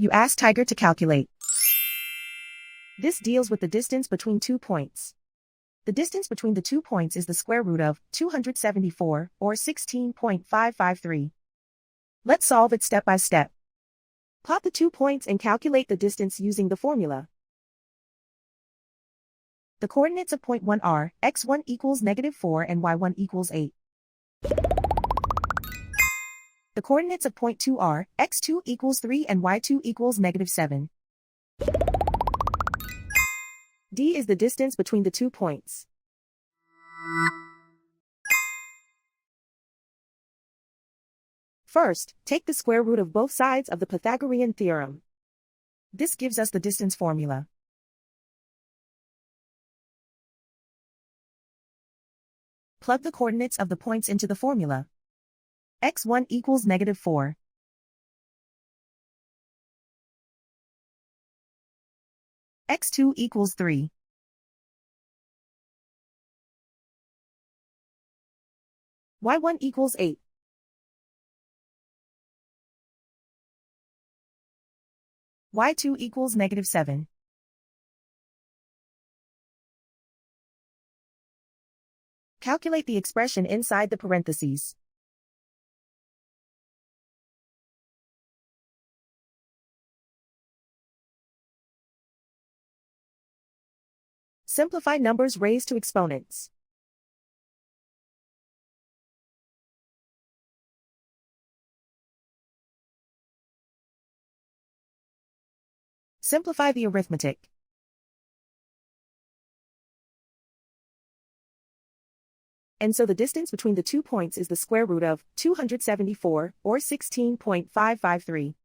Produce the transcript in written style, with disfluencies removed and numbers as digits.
You ask Tiger to calculate. This deals with the distance between 2 points. The distance between the 2 points is the square root of 274, or 16.553. Let's solve it step by step. Plot the 2 points and calculate the distance using the formula. The coordinates of point 1 are x1 equals -4 and y1 equals 8. The coordinates of point 2 are x2 equals 3 and y2 equals -7. D is the distance between the 2 points. First, take the square root of both sides of the Pythagorean theorem. This gives us the distance formula. Plug the coordinates of the points into the formula. x1 equals -4. x2 equals 3. y1 equals 8. y2 equals -7. Calculate the expression inside the parentheses. Simplify numbers raised to exponents. Simplify the arithmetic. And so the distance between the 2 points is the square root of 274, or 16.553.